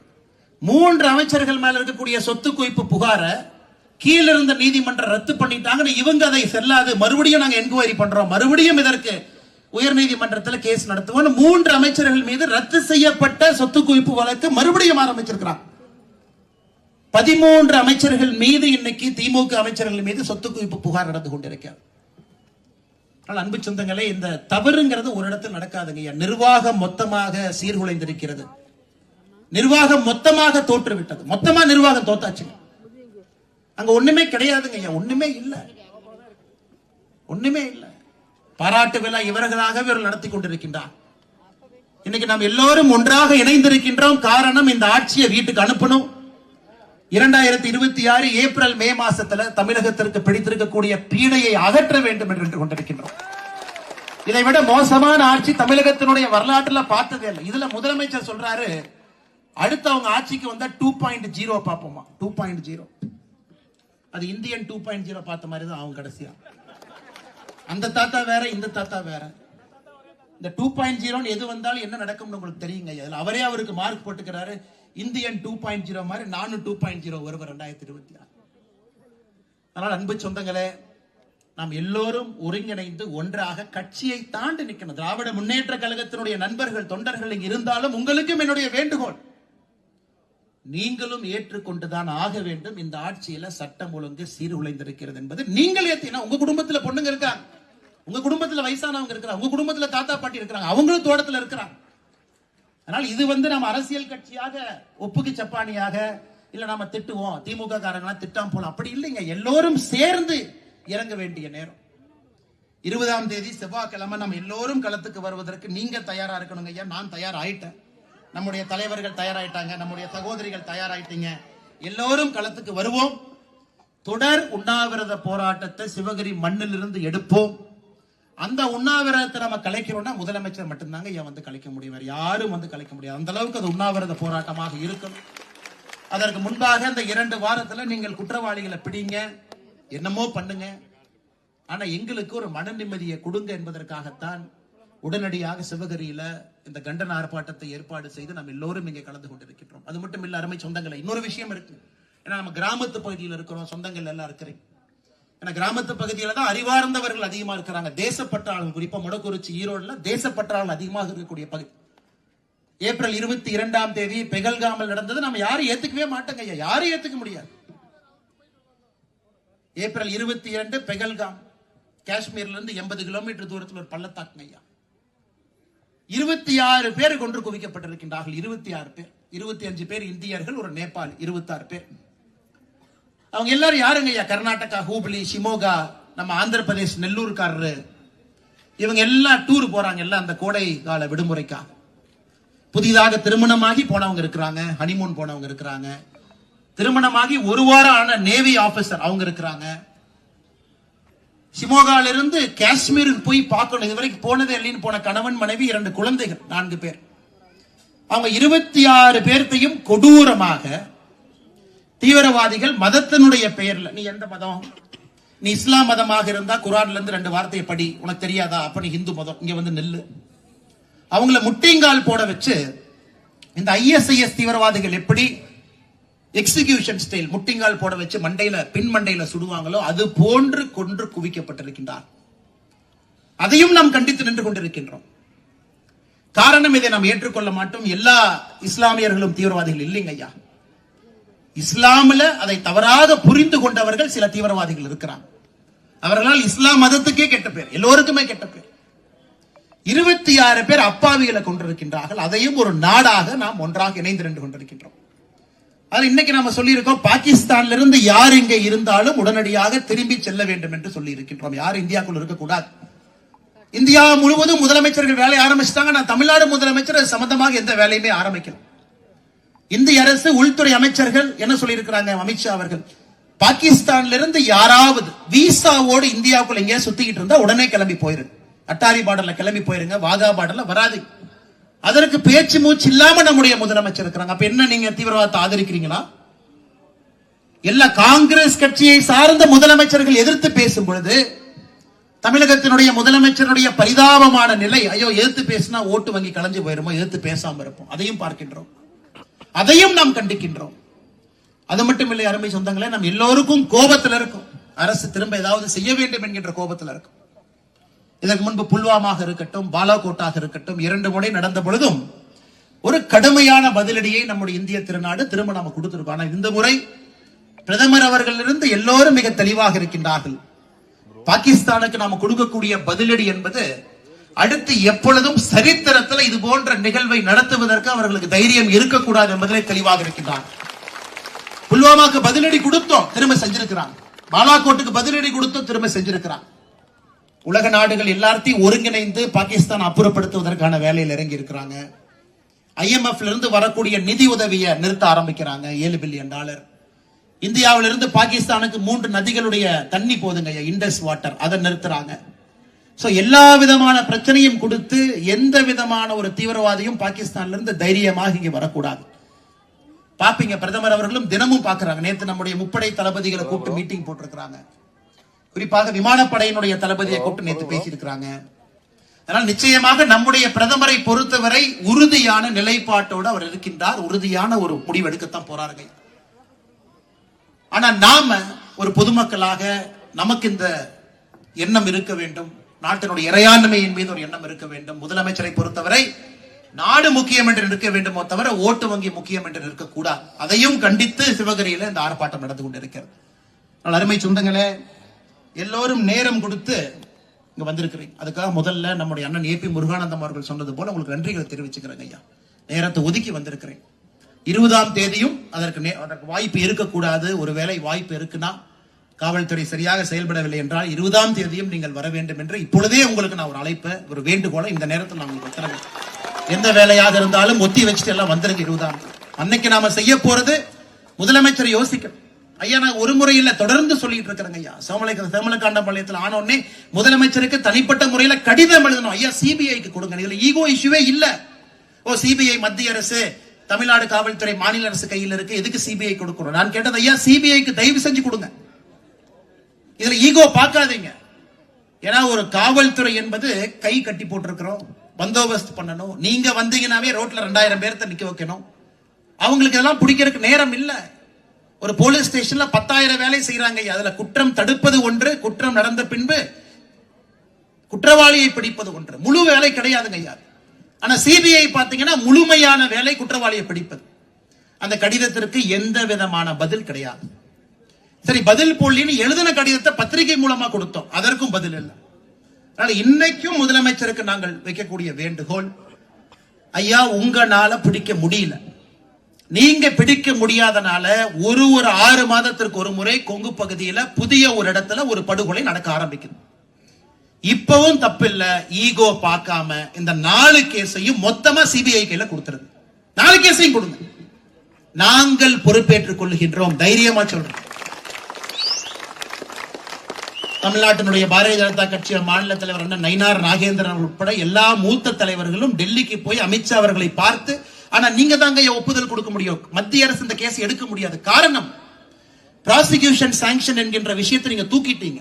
[SPEAKER 1] 3 அமைச்சர்கள் மேல இருக்கக்கூடிய சொத்து குவிப்பு புகார கீழிருந்த நீதிமன்றம் ரத்து பண்ணிட்டாங்க. இவங்க அதை செல்லாது, மறுபடியும் நாங்க என்கொயரி பண்றோம், மறுபடியும் இதற்கு உயர்நீதிமன்றத்தில் கேஸ் நடத்துவோம். 3 அமைச்சர்கள் மீது ரத்து செய்யப்பட்ட சொத்து குவிப்பு வழக்கு மறுபடியும் ஆரம்பிச்சிருக்கிறாங்க. 13 அமைச்சர்கள் மீது இன்னைக்கு திமுக அமைச்சர்கள் மீது சொத்து குவிப்பு புகார் நடந்து கொண்டிருக்கிறது. அன்பு சொந்தங்களே, இந்த தவறுங்கிறது ஒரு இடத்தில் நடக்காதுங்க. நிர்வாகம் மொத்தமாக சீர்குலைந்திருக்கிறது, நிர்வாகம் மொத்தமாக தோற்றுவிட்டது, மொத்தமா நிர்வாகம் தோத்தாச்சு. அங்க ஒண்ணுமே கிடையாதுங்க, ஒண்ணுமே இல்ல, ஒண்ணுமே இல்ல. பாராட்டு விழா இவர்களாக இவர்கள் நடத்தி கொண்டிருக்கின்றார். இன்னைக்கு நாம் எல்லோரும் ஒன்றாக இணைந்திருக்கின்றோம். காரணம், இந்த ஆட்சியை வீட்டுக்கு அனுப்பணும். 2026 ஏப்ரல் மே மாசத்துல தமிழகத்திற்கு பிடித்திருக்கக்கூடிய பீடையை அகற்ற வேண்டும் என்று கொண்டிருக்கின்றோம். இதை விட மோசமான ஆட்சி தமிழகத்தினுடைய வரலாற்றுல பார்த்ததே இல்லை. இதுல முதலமைச்சர் சொல்றாரு, அடுத்து அவங்க ஆட்சிக்கு வந்தா 2.0 பார்ப்போமா. 2.0 அது இந்தியன் 2.0 பார்த்த மாதிரி தான் அவங்க கடைசியா. அந்த தாத்தா வேற, இந்த தாத்தா வேற. இந்த 2.0 எது வந்தாலும் என்ன நடக்கும்னு உங்களுக்கு தெரியுங்க. அதுல அவரே அவருக்கு மார்க் போட்டுக்கிறாரு. இந்தியன் 2.0 மாதிரி நானும் 2.0 வருவேன் 2026. அதனால் அன்பு சொந்தங்களே, நாம் எல்லோரும் ஒருங்கிணைந்து ஒன்றாக கட்சியை தாண்டி நிற்கணும். திராவிட முன்னேற்ற கழகத்தினுடைய நண்பர்கள் தொண்டர்கள் இங்கு இருந்தாலும் உங்களுக்கும் என்னுடைய வேண்டுகோள், நீங்களும் ஏற்றுக்கொண்டுதான் ஆக வேண்டும். இந்த ஆட்சியில சட்டம் ஒழுங்கு சீர்குலைந்திருக்கிறது என்பது நீங்கள் ஏற்றினா, உங்க குடும்பத்துல பொண்ணுங்க இருக்காங்க, உங்க குடும்பத்துல வயசானவங்க இருக்கிறாங்க, உங்க குடும்பத்துல தாத்தா பாட்டி இருக்கிறாங்க, அவங்களும் தோட்டத்துல இருக்கிறாங்க. அதனால் இது நம்ம அரசியல் கட்சியாக ஒப்புக்கு சப்பானியாக இல்ல நாம திட்டுவோம், திமுக காரங்களா திட்டாம போலாம், அப்படி இல்லைங்க. எல்லோரும் சேர்ந்து இறங்க வேண்டிய நேரம். 20ஆம் தேதி செவ்வாய்க்கிழமை நம்ம எல்லோரும் களத்துக்கு வருவதற்கு நீங்க தயாரா இருக்கணுங்க ஐயா. நான் தயார் ஆயிட்டேன், நம்முடைய தலைவர்கள் தயாராயிட்டாங்க, நம்முடைய சகோதரிகள் தயாராயிட்டீங்க. எல்லோரும் களத்துக்கு வருவோம். தொடர் உண்ணாவிரத போராட்டத்தை சிவகிரி மண்ணிலிருந்து எடுப்போம். அந்த உண்ணாவிரதத்தை நம்ம கலைக்கிறோம்னா முதலமைச்சர் மட்டும்தாங்க ஐயா வந்து கலைக்க முடியும், யாரும் வந்து கலைக்க முடியாது. அந்த அளவுக்கு அது உண்ணாவிரத போராட்டமாக இருக்கும். அதற்கு முன்பாக இந்த 2 வாரத்துல நீங்கள் குற்றவாளிகளை பிடிங்க, என்னமோ பண்ணுங்க, ஆனா எங்களுக்கு ஒரு மன நிம்மதியை கொடுங்க என்பதற்காகத்தான் உடனடியாக சிவகிரியில இந்த கண்டன ஆர்ப்பாட்டத்தை ஏற்பாடு செய்து நம்ம எல்லோரும் இங்கே கலந்து கொண்டிருக்கிறோம். அது மட்டும் இல்ல அருமை சொந்தங்களை, இன்னொரு விஷயம் இருக்கு. ஏன்னா நம்ம கிராமத்து பகுதியில் இருக்கிறோம், சொந்தங்கள் எல்லாம் இருக்கிறீங்க. ஏன்னா கிராமத்து பகுதியில தான் அறிவார்ந்தவர்கள் அதிகமா இருக்கிறாங்க. தேசப்பற்றாளர்கள், குறிப்பா மொடக்குறிச்சி ஈரோடுல தேசப்பற்றாளர்கள் அதிகமாக இருக்கக்கூடிய பகுதி. ஏப்ரல் 22ஆம் தேதி பெகல்காமில் நடந்தது நம்ம யாரும் ஏத்துக்கவே மாட்டோங்க ஐயா, யாரும் ஏத்துக்க முடியாது. ஏப்ரல் 22 பெகல்காம், காஷ்மீர்ல இருந்து 80 கிலோமீட்டர் தூரத்தில் ஒரு பள்ளத்தாக்குங்க ஐயா. 26 பேர் கொன்று குவிக்கப்பட்டிருக்கின்றார்கள். 26 பேர், 25 பேர் இந்தியர்கள், ஒரு நேபாளி, 26 பேர். அவங்க எல்லாரும் யாருங்க ஐயா? கர்நாடகா ஹூப்ளி, ஷிமோகா, நம்ம ஆந்திர பிரதேஷ் நெல்லூர்காரரு, இவங்க எல்லாம் டூர் போறாங்க, எல்லாம் அந்த கோடை கால விடுமுறைக்காக. புதிதாக திருமணமாகி போனவங்க இருக்கிறாங்க, ஹனிமூன் போனவங்க இருக்கிறாங்க, திருமணமாகி 1 வாரம் ஆன நேவி ஆபீசர் அவங்க இருக்கிறாங்க. ஷிமோகால இருந்து காஷ்மீருக்கு போய் பார்க்கணும், இதுவரைக்கும் போனதே இல்லைன்னு போன கணவன் மனைவி 2 குழந்தைகள், 4 பேர். அவங்க 26 பேர்த்தையும் கொடூரமாக தீவிரவாதிகள் மதத்தினுடைய பெயர்ல, நீ எந்த மதம், நீ இஸ்லாம் மதமாக இருந்தா குர்ஆன்ல இருந்து 2 வார்த்தையை படி, உனக்கு தெரியாதா, அப்ப நீ இந்து மதம், இங்க வந்து நெல்லு. அவங்கள முட்டிங்கால் போட வச்சு இந்த ISIS தீவிரவாதிகள் எப்படி எக்ஸிகியூஷன் ஸ்டைல் முட்டிங்கால் போட வச்சு மண்டையில பின் மண்டையில சுடுவாங்களோ அது போன்று கொன்று குவிக்கப்பட்டிருக்கின்றார். அதையும் நாம் கண்டித்து நின்று கொண்டிருக்கின்றோம். காரணம், இதை நாம் ஏற்றுக்கொள்ள மாட்டோம். எல்லா இஸ்லாமியர்களும் தீவிரவாதிகள் இல்லைங்க ஐயா. இஸ்லாமில அதை தவறாக புரிந்து கொண்டவர்கள் சில தீவிரவாதிகள் இருக்கிறாங்க. அவர்களால் இஸ்லாம் மதத்துக்கே கெட்ட பேர், எல்லோருக்குமே கெட்ட பேர். 26 பேர் அப்பாவிகளை கொண்டிருக்கின்றார்கள். அதையும் ஒரு நாடாக நாம் ஒன்றாக இணைந்து நின்று கொண்டிருக்கின்றோம். அது இன்னைக்கு நாம சொல்லி இருக்கோம், பாகிஸ்தான்ல இருந்து யார் இங்க இருந்தாலும் உடனடியாக திரும்பி செல்ல வேண்டும் என்று சொல்லி இருக்கின்றோம். யார் இந்தியாக்குள்ள இருக்கக்கூடாது. இந்தியா முழுவதும் முதலமைச்சர்கள் வேலை ஆரம்பிச்சிட்டாங்க. நான் தமிழ்நாடு முதலமைச்சர் சம்பந்தமாக எந்த வேலையுமே ஆரம்பிக்கல. இந்திய அரசு உள்துறை அமைச்சர்கள் என்ன சொல்லி இருக்கிறாங்க, அமித்ஷா அவர்கள், பாகிஸ்தான்ல இருந்து யாராவது விசாவோடு இந்தியாவுக்குள்ள எங்கேயா சுத்திக்கிட்டு இருந்தா உடனே கிளம்பி போயிருங்க. அட்டாரி பார்டர்ல கிளம்பி போயிருங்க, வாகா பார்டர்ல வராது. அதற்கு பேச்சு மூச்சு இல்லாம நம்முடைய முதலமைச்சர் இருக்கிறாங்க. அப்ப என்ன, நீங்க தீவிரவாதத்தை ஆதரிக்கிறீங்களா? எல்லா காங்கிரஸ் கட்சியை சார்ந்த முதலமைச்சர்கள் எதிர்த்து பேசும் பொழுது தமிழகத்தினுடைய முதலமைச்சருடைய பரிதாபமான நிலை, ஐயோ எதிர்த்து பேசினா ஓட்டு வங்கி கலைஞ்சு போயிருமோ, எதிர்த்து பேசாம இருப்போம். அதையும் பார்க்கின்றோம், அதையும் நாம் கண்டிக்கின்றோம். அது மட்டும் இல்லை அருமை சொந்தங்களே, நம்ம எல்லோருக்கும் கோபத்தில் இருக்கும். அரசு திரும்ப ஏதாவது செய்ய வேண்டும் என்கின்ற கோபத்தில் இருக்கும். இதற்கு முன்பு புல்வாமாக இருக்கட்டும், பாலாகோட்டாக இருக்கட்டும், 2 முறை நடந்த பொழுதும் ஒரு கடுமையான பதிலடியை நம்முடைய இந்திய திருநாடு திரும்ப நம்ம கொடுத்திருக்கோம். ஆனால் இந்த முறை பிரதமர் அவர்களிலிருந்து எல்லோரும் மிக தெளிவாக இருக்கின்றார்கள். பாகிஸ்தானுக்கு நாம கொடுக்கக்கூடிய பதிலடி என்பது அடுத்து எப்பொழுதும் சரித்திரத்தில் இது போன்ற நிகழ்வை நடத்துவதற்கு அவர்களுக்கு தைரியம் இருக்கக்கூடாது என்பதிலே தெளிவாக இருக்கின்றார். புல்வாமாக்கு பதிலடி கொடுத்தோம், திரும்ப செஞ்சிருக்கிறாங்க. பாலாகோட்டுக்கு பதிலடி கொடுத்தோம், திரும்ப செஞ்சிருக்கிறாங்க. உலக நாடுகள் எல்லாத்தையும் ஒருங்கிணைந்து பாகிஸ்தான் அப்புறப்படுத்துவதற்கான வேலையில் இறங்கி இருக்கிறாங்க. IMF இருந்து வரக்கூடிய நிதி உதவியை நிறுத்த ஆரம்பிக்கிறாங்க, $7 பில்லியன். இந்தியாவிலிருந்து பாகிஸ்தானுக்கு 3 நதிகளுடைய தண்ணி போதுங்க, இண்டஸ் வாட்டர், அதை நிறுத்துறாங்க. சோ எல்லா விதமான பிரச்சனையும் கொடுத்து எந்த விதமான ஒரு தீவிரவாதியும் பாகிஸ்தான்ல இருந்து தைரியமாக இங்க வரக்கூடாது. பாப்பீங்க. பிரதமர் அவர்களும் தினமும் பாக்குறாங்க. நேத்து நம்முடைய முப்படை தளபதிகளை கூப்பிட்டு மீட்டிங் போட்டிருக்கிறாங்க. குறிப்பாக விமானப்படையினுடைய தளபதியை கூப்பிட்டு நேத்து பேசியிருக்கிறாங்க. அதனால் நிச்சயமாக நம்முடைய பிரதமரை பொறுத்தவரை உறுதியான நிலைப்பாட்டோடு அவர் இருக்கின்றார். உறுதியான ஒரு முடிவு எடுக்கத்தான் போறாருங்க. ஆனா நாம ஒரு பொதுமக்களாக நமக்கு இந்த எண்ணம் இருக்க வேண்டும். நாட்டினுடைய இறையாண்மையின் மீது ஒரு எண்ணம் இருக்க வேண்டும். முதலமைச்சரை பொறுத்தவரை நாடு முக்கியம் என்று இருக்க வேண்டுமோ தவிர ஓட்டு வங்கி முக்கியம் என்று இருக்கக்கூடாது. அதையும் கண்டித்து சிவகிரியில இந்த ஆர்ப்பாட்டம் நடந்து கொண்டிருக்கிறது. அருமை சொந்தங்களே, எல்லோரும் நேரம் கொடுத்து இங்க வந்திருக்கிறீங்க. அதுக்காக முதல்ல நம்முடைய அண்ணன் ஏபி முருகானந்தம் அவர்கள் சொன்னது போல உங்களுக்கு நன்றிகளை தெரிவிச்சுக்கிறேங்க ஐயா. நேரத்தை ஒதுக்கி வந்திருக்கிறேன். 20ஆம் தேதியும் அதற்கு வாய்ப்பு இருக்கக்கூடாது. ஒருவேளை வாய்ப்பு இருக்குன்னா, காவல்துறை சரியாக செயல்படவில்லை என்றால் 20ஆம் தேதியும் நீங்கள் வர வேண்டும் என்று இப்பொழுதே உங்களுக்கு நான் ஒரு அழைப்பை, ஒரு வேண்டுகோளை இந்த நேரத்தில் நான் உங்களுக்கு வைக்கிறேன். எந்த வேலையாக இருந்தாலும் ஒத்தி வச்சுட்டு எல்லாம் வந்துருங்க. 20ஆம் அன்னைக்கு நாம செய்ய போறது முதலமைச்சர் யோசிக்கணும். ஐயா, நான் ஒரு முறை இல்ல தொடர்ந்து சொல்லிட்டு இருக்கிறேங்க ஐயா. சோமலைக்காண்டம்பாளையத்தில் ஆனோடனே முதலமைச்சருக்கு தனிப்பட்ட முறையில கடிதம் எழுதணும். ஐயா, சிபிஐக்கு கொடுங்க. இதுல ஈகோ இஷ்யூவே இல்ல. சிபிஐ மத்திய அரசு, தமிழ்நாடு காவல்துறை மாநில அரசு கையில் இருக்கு, எதுக்கு சிபிஐ கொடுக்கணும்? நான் கேட்டது, ஐயா சிபிஐக்கு தயவு செஞ்சு கொடுங்க. இதுல ஈகோ பார்க்காதீங்க. ஏன்னா ஒரு காவல்துறை என்பது கை கட்டி போட்டிருக்கிறோம், பந்தோபஸ்து பண்ணணும். நீங்க வந்தீங்கன்னாவே ரோட்ல 2000 பேர்த்த நிக்க வைக்கணும். அவங்களுக்கு இதெல்லாம் பிடிக்கிறதுக்கு நேரம் இல்ல. ஒரு போலீஸ் ஸ்டேஷன்ல 10,000 வேலை செய்யறாங்க. அதுல குற்றம் தடுப்பது ஒன்று, குற்றம் நடந்த பின்பு குற்றவாளியை பிடிப்பது ஒன்று. முழு வேலை கிடையாதுங்க ஐயா. ஆனா சிபிஐ பாத்தீங்கன்னா முழுமையான வேலை குற்றவாளியை பிடிப்பது. அந்த கடிதத்திற்கு எந்த விதமான பதில் கிடையாது. சரி, பதில் போலின்னு எழுதின கடிதத்தை பத்திரிகை மூலமா கொடுத்தோம், அதற்கும் பதில் இல்லை. அதனால இன்னைக்கும் முதலமைச்சருக்கு நாங்கள் வைக்கக்கூடிய வேண்டுகோள், ஐயா உங்களால பிடிக்க முடியல. நீங்க பிடிக்க முடியாதனால ஒரு 6 மாதத்திற்கு ஒரு முறை கொங்கு பகுதியில புதிய ஒரு இடத்துல ஒரு படுகொலை நடக்க ஆரம்பிக்குது. இப்பவும் தப்பில்ல. ஈகோ பார்க்காம இந்த 4 கேஸையும் மொத்தமா சிபிஐ கையில கொடுத்துருது. 4 கேஸையும் கொடுங்க. நாங்கள் பொறுப்பேற்றுக் கொள்கின்றோம். தைரியமா சொல்றோம். தமிழ்நாட்டினுடைய பாரதிய ஜனதா கட்சி மாநில தலைவர் அண்ணன் நயினார் நாகேந்திரன் உட்பட எல்லா மூத்த தலைவர்களும் டெல்லிக்கு போய் அமித்ஷா அவர்களை பார்த்து, ஆனா நீங்க தாங்க ஒப்புதல் கொடுக்க முடியும், மத்திய அரசு இந்த கேஸ் எடுக்க முடியாது. காரணம், ப்ராசிக்யூஷன் சாங்ஷன் என்கின்ற விஷயத்தை நீங்க தூக்கிட்டீங்க.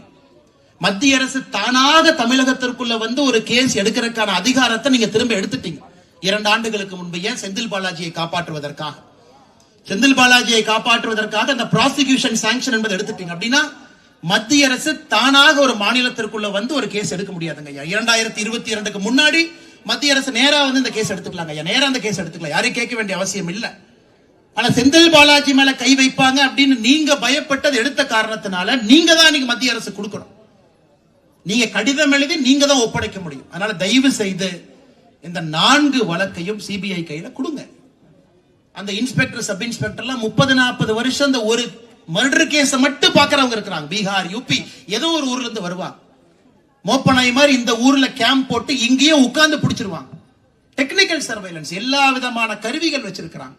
[SPEAKER 1] மத்திய அரசு தானாக தமிழகத்திற்குள்ள வந்து ஒரு கேஸ் எடுக்கிறதுக்கான அதிகாரத்தை நீங்க திரும்ப எடுத்துட்டீங்க. 2 ஆண்டுகளுக்கு முன்பு ஏன் செந்தில் பாலாஜியை காப்பாற்றுவதற்காக அந்த ப்ராசிக்யூஷன் சாங்ஷன் என்பதை எடுத்துட்டீங்க. அப்படின்னா மத்திய அரசு தானாக ஒரு மாநிலத்திற்குள்ள வந்து ஒரு கேஸ் எடுக்க முடியாதுங்க. 2022க்கு முன்னாடி மத்திய அரசு நேரா வந்து இந்த கேஸ் எடுத்துக்கலாங்க. நேரா அந்த கேஸ் எடுத்துக்கலாம், யாரையும் கேட்க வேண்டிய அவசியம் இல்ல. ஆனா செந்தில் பாலாஜி மேல கை வைப்பாங்க அப்படின்னு நீங்க பயப்பட்டது எடுத்த காரணத்தினால நீங்க தான் நீங்க மத்திய அரசு கொடுக்கணும். நீங்க கடிதம் எழுதி நீங்க தான் ஒப்படைக்க முடியும். அதனால தயவு செய்து இந்த 4 வழக்கையும் சிபிஐ கையில கொடுங்க. அந்த இன்ஸ்பெக்டர், சப் இன்ஸ்பெக்டர்லாம் 30-40 வருஷம் இந்த ஒரு மர்டர் கேஸ் மட்டும் பாக்குறவங்க இருக்கிறாங்க. பீகார், யூபி, ஏதோ ஒரு ஊர்ல இருந்து வருவாங்க. மோப்பனாய் மாதிரி இந்த ஊர்ல கேம்ப் போட்டு இங்கேயே உட்கார்ந்து பிடிச்சிருவாங்க. டெக்னிக்கல் சர்வைலன்ஸ், எல்லா விதமான கருவிகள் வச்சிருக்கிறாங்க,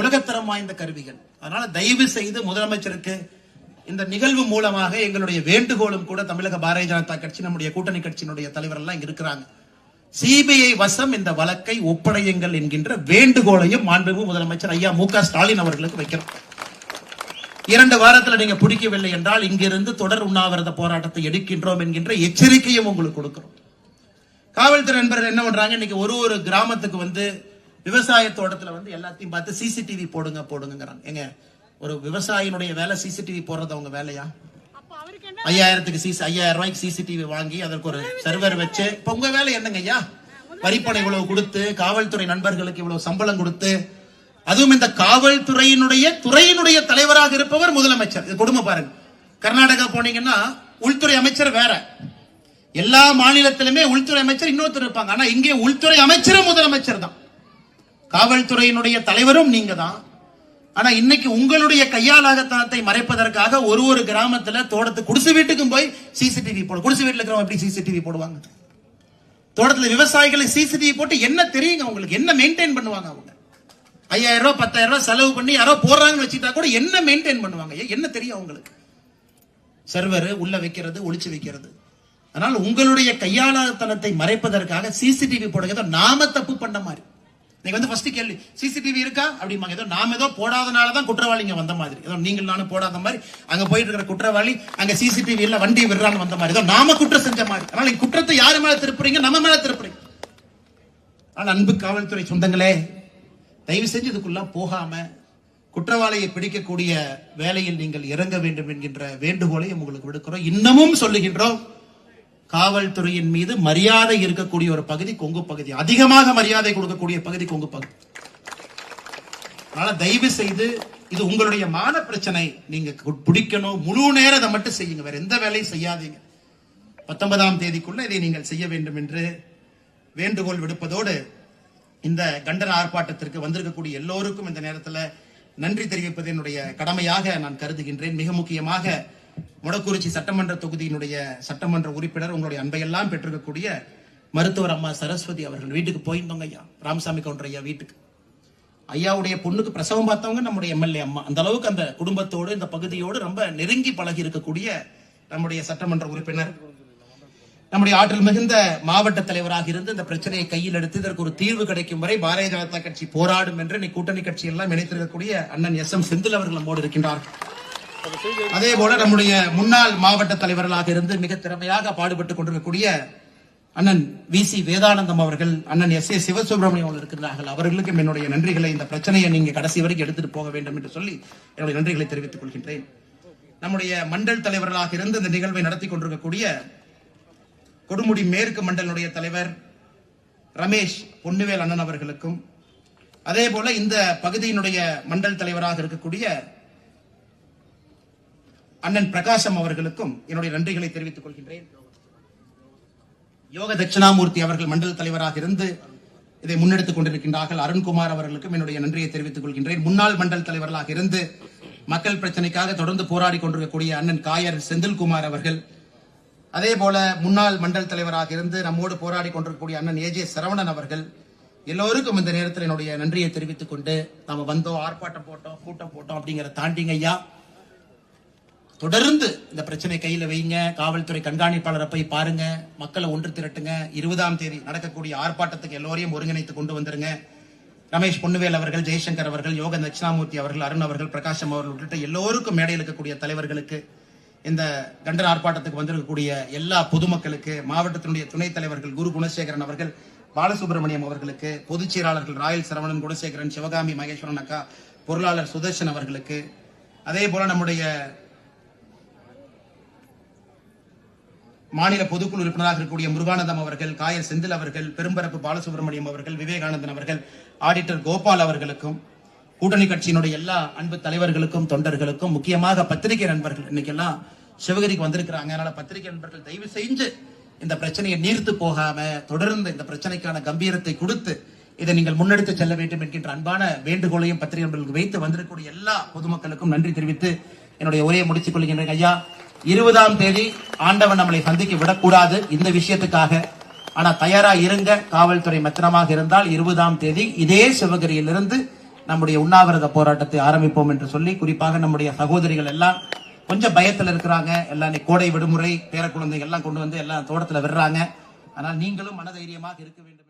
[SPEAKER 1] உலகத்தரம் வாய்ந்த கருவிகள். அதனால தயவு செய்து முதலமைச்சருக்கு இந்த நிகழ்வு மூலமாக எங்களுடைய வேண்டுகோளும் கூட, தமிழக பாரதிய ஜனதா கட்சி, நம்முடைய கூட்டணி கட்சியினுடைய தலைவர் எல்லாம் இங்க இருக்கிறாங்க, சிபிஐ வசம் இந்த வழக்கை ஒப்படையுங்கள் என்கின்ற வேண்டுகோளையும் மாண்புமிகு முதலமைச்சர் ஐயா மு.க. ஸ்டாலின் அவர்களுக்கு வைக்கிறோம். 2 வாரத்தில் நீங்க பிடிக்கவில்லை என்றால் இங்கிருந்து தொடர் உண்ணாவிரத போராட்டத்தை எடுக்கின்றோம் என்கின்ற எச்சரிக்கையும் உங்களுக்கு கொடுக்கிறோம். காவல்துறை நண்பர்கள் என்ன பண்றாங்க, இன்னைக்கு ஒரு கிராமத்துக்கு வந்து விவசாய தோட்டத்துல வந்து எல்லாத்தையும் பார்த்து சிசிடிவி போடுங்கிறாங்க. எங்க ஒரு விவசாயினுடைய வேலை சிசிடிவி போடுறது அவங்க வேலையா? 5000 ரூபாய்க்கு சிசிடிவி வாங்கி அதற்கு ஒரு சர்வர் வச்சு, இப்ப உங்க வேலை என்னங்க ஐயா? வரிப்பணம் இவ்வளவு கொடுத்து, காவல்துறை நண்பர்களுக்கு இவ்வளவு சம்பளம் கொடுத்து, அதுவும் இந்த துறையினுடைய தலைவராக இருப்பவர் முதலமைச்சர். இது கொடுமை பாருங்க. கர்நாடகா போனீங்கன்னா உள்துறை அமைச்சர் வேற, எல்லா மாநிலத்திலுமே உள்துறை அமைச்சர் இன்னொருத்தர் இருப்பாங்க. ஆனா இங்கே உள்துறை அமைச்சரும் முதலமைச்சர் தான், காவல்துறையினுடைய தலைவரும் நீங்க தான். ஆனா இன்னைக்கு உங்களுடைய கையாலாகத்தனத்தை மறைப்பதற்காக ஒரு கிராமத்துல தோட்டத்து குடிசை வீட்டுக்கும் போய் சிசிடிவி போடு. குடிசை வீட்டுல இருக்கிறவங்க எப்படி சிசிடிவி போடுவாங்க? தோட்டத்துல விவசாயிகளை சிசிடிவி போட்டு என்ன தெரியுங்க உங்களுக்கு? என்ன மெயின்டைன் பண்ணுவாங்க அவங்க? 5000 ரூபாய் 10,000 ரூபாய் செலவு பண்ணி யாரோ போடுறாங்கன்னு வச்சுட்டா கூட என்ன மெயின்டைன் பண்ணுவாங்க? என்ன தெரியும் அவங்களுக்கு? சர்வர் உள்ள வைக்கிறது, ஒளிச்சு வைக்கிறது. அதனால உங்களுடைய கையாளத்தனத்தை மறைப்பதற்காக சிசிடிவி போடுறத நாம தப்பு பண்ண மாதிரி. நீங்க வந்து ஃபர்ஸ்ட் கேள்வி சிசிடிவி இருக்கா அப்படிம்பாங்க. ஏதோ நாம ஏதோ போடாதனாலதான் குற்றவாளிங்க வந்த மாதிரி, ஏதோ நீங்கள் நானும் போடாத மாதிரி அங்க போயிட்டு இருக்கிற குற்றவாளி அங்க சிசிடிவி இல்ல வண்டி விடுறான்னு வந்த மாதிரி, ஏதோ நாம குற்றம் செஞ்ச மாதிரி. அதனால குற்றத்தை யாரு மேல திருப்புறீங்க? நம்ம மேல திருப்புறீங்க. ஆனால் அன்பு காவல்துறை சொந்தங்களே, தயவு செஞ்சு இதுக்குள்ள போகாம குற்றவாளியை பிடிக்கக்கூடிய வேலையில் நீங்கள் இறங்க வேண்டும் என்கின்ற வேண்டுகோளை உங்களுக்கு விடுக்கிறோம். இன்னமும் சொல்லுகின்றோம், காவல்துறையின் மீது மரியாதை இருக்கக்கூடிய ஒரு பகுதி கொங்கு பகுதி, அதிகமாக மரியாதை கொடுக்கக்கூடிய பகுதி கொங்கு பகுதி. அதனால தயவு செய்து இது உங்களுடைய மான பிரச்சனை, நீங்க பிடிக்கணும், முழு நேரம் அதை மட்டும் செய்யுங்க, வேற எந்த வேலையும் செய்யாதீங்க. 19ஆம் தேதிக்குள்ள இதை நீங்கள் செய்ய வேண்டும் என்று வேண்டுகோள் விடுப்பதோடு, இந்த கண்டன ஆர்ப்பாட்டத்திற்கு வந்திருக்கக்கூடிய எல்லோருக்கும் இந்த நேரத்தில் நன்றி தெரிவிப்பது என்னுடைய கடமையாக நான் கருதுகின்றேன். மிக முக்கியமாக மொடக்குறிச்சி சட்டமன்ற தொகுதியினுடைய சட்டமன்ற உறுப்பினர், உங்களுடைய அன்பையெல்லாம் பெற்றிருக்கக்கூடிய மருத்துவர் அம்மா சரஸ்வதி அவர்கள் வீட்டுக்கு போயிருந்தோங்க ஐயா, ராமசாமி கவுண்டர் ஐயா வீட்டுக்கு. ஐயாவுடைய பொண்ணுக்கு பிரசவம் பார்த்தவங்க நம்முடைய எம்எல்ஏ அம்மா. அந்த அளவுக்கு அந்த குடும்பத்தோடு இந்த பகுதியோடு ரொம்ப நெருங்கி பழகி இருக்கக்கூடிய நம்முடைய சட்டமன்ற உறுப்பினர், நம்முடைய ஆற்றல் மிகுந்த மாவட்ட தலைவராக இருந்து இந்த பிரச்சனையை கையில் எடுத்து இதற்கு ஒரு தீர்வு கிடைக்கும் வரை பாரதிய ஜனதா கட்சி போராடும் என்று கூட்டணி கட்சி எல்லாம் இணைத்திருக்கக்கூடிய அண்ணன் எஸ்.எம். செந்தில் அவர்கள் நம்மோடு இருக்கின்றார்கள். அதே போல நம்முடைய முன்னாள் மாவட்ட தலைவர்களாக இருந்து மிக திறமையாக பாடுபட்டுக் கொண்டிருக்கக்கூடிய அண்ணன் வி.சி. வேதானந்தம் அவர்கள், அண்ணன் எஸ்.ஏ. சிவசுப்ரமணியம் அவர்கள் இருக்கிறார்கள். அவர்களுக்கும் என்னுடைய நன்றிகளை, இந்த பிரச்சனையை நீங்க கடைசி வரைக்கும் எடுத்துட்டு போக வேண்டும் என்று சொல்லி என்னுடைய நன்றிகளை தெரிவித்துக் கொள்கின்றேன். நம்முடைய மண்டல் தலைவர்களாக இருந்து இந்த நிகழ்வை நடத்தி கொண்டிருக்கக்கூடிய கொடுமுடி மேற்கு மண்டலுடைய தலைவர் ரமேஷ் பொன்னுவேல் அண்ணன் அவர்களுக்கும், அதே போல இந்த பகுதியினுடைய மண்டல் தலைவராக இருக்கக்கூடிய அண்ணன் பிரகாசம் அவர்களுக்கும் என்னுடைய நன்றிகளை தெரிவித்துக் கொள்கின்றேன். யோக தட்சிணாமூர்த்தி அவர்கள் மண்டல தலைவராக இருந்து இதை முன்னெடுத்துக் கொண்டிருக்கின்றார்கள். அருண்குமார் அவர்களுக்கும் என்னுடைய நன்றியை தெரிவித்துக் கொள்கின்றேன். முன்னாள் மண்டல் தலைவர்களாக இருந்து மக்கள் பிரச்சனைக்காக தொடர்ந்து போராடி கொண்டிருக்கக்கூடிய அண்ணன் காயர் செந்தில்குமார் அவர்கள், அதே போல முன்னாள் மண்டல் தலைவராக இருந்து நம்மோடு போராடி கொண்டிருக்கக்கூடிய அண்ணன் ஏ.ஜே. சரவணன் அவர்கள், எல்லோருக்கும் இந்த நேரத்தில் என்னுடைய நன்றியை தெரிவித்துக் கொண்டு, நாம வந்தோம், ஆர்ப்பாட்டம் போட்டோம், கூட்டம் போட்டோம் அப்படிங்கிற தாண்டிங்க ஐயா, தொடர்ந்து இந்த பிரச்சனை கையில வைங்க. காவல்துறை கண்காணிப்பாளரை போய் பாருங்க, மக்களை ஒன்று திரட்டுங்க. 20ஆம் தேதி நடக்கக்கூடிய ஆர்ப்பாட்டத்துக்கு எல்லோரையும் ஒருங்கிணைத்து கொண்டு வந்துருங்க. ரமேஷ் பொன்னுவேல் அவர்கள், ஜெய்சங்கர் அவர்கள், யோக தட்சிணாமூர்த்தி அவர்கள், அருண் அவர்கள், பிரகாசம் அவர்கள் உள்ளிட்ட எல்லோருக்கும் மேடையில் இருக்கக்கூடிய தலைவர்களுக்கு, இந்த கண்டன ஆர்ப்பாட்டத்துக்கு வந்திருக்கக்கூடிய எல்லா பொதுமக்களுக்கு, மாவட்டத்தினுடைய துணைத் தலைவர்கள் குரு குணசேகரன் அவர்கள், பாலசுப்ரமணியம் அவர்களுக்கு, பொதுச் செயலாளர்கள் ராயல் சரவணன், குணசேகரன், சிவகாமி மகேஸ்வரன் அக்கா, பொருளாளர் சுதர்ஷன் அவர்களுக்கு, அதே போல நம்முடைய மாநில பொதுக்குழு உறுப்பினராக இருக்கக்கூடிய முருகானந்தம் அவர்கள், காயர் செந்தில் அவர்கள், பெரும்பரப்பு பாலசுப்ரமணியம் அவர்கள், விவேகானந்தன் அவர்கள், ஆடிட்டர் கோபால் அவர்களுக்கும், கூட்டணி கட்சியினுடைய எல்லா அன்பு தலைவர்களுக்கும், தொண்டர்களுக்கும், முக்கியமாக பத்திரிகை நண்பர்கள், இன்னைக்கெல்லாம் சிவகிரிக்கு வந்திருக்கிறாங்க. அதனால பத்திரிகை நண்பர்கள் தயவு செஞ்சு இந்த பிரச்சனையை நீர்த்து போகாம தொடர்ந்து இந்த பிரச்சனைக்கான கம்பீரத்தை கொடுத்து இதை நீங்கள் முன்னெடுத்து செல்ல வேண்டும் என்கின்ற அன்பான வேண்டுகோளையும் பத்திரிகை நண்பர்களுக்கு வைத்து வந்திருக்கக்கூடிய எல்லா பொதுமக்களுக்கும் நன்றி தெரிவித்து என்னுடைய உரையை முடித்துக் கொள்கின்றேன். ஐயா, 20ஆம் தேதி ஆண்டவன் நம்மளை சந்திக்க விடக்கூடாது இந்த விஷயத்துக்காக. ஆனா தயாரா இருங்க, காவல்துறை மெத்தனமாக இருந்தால் 20ஆம் தேதி இதே சிவகிரியிலிருந்து நம்முடைய உண்ணாவிரத போராட்டத்தை ஆரம்பிப்போம் என்று சொல்லி, குறிப்பாக நம்முடைய சகோதரிகள் எல்லாம் கொஞ்சம் பயத்தில் இருக்கிறாங்க. எல்லாம் கோடை விடுமுறை, பேர குழந்தைகள் எல்லாம் கொண்டு வந்து எல்லாம் தோட்டத்தில் விடுறாங்க. ஆனால் நீங்களும் மனதைரியமாக இருக்க வேண்டும்.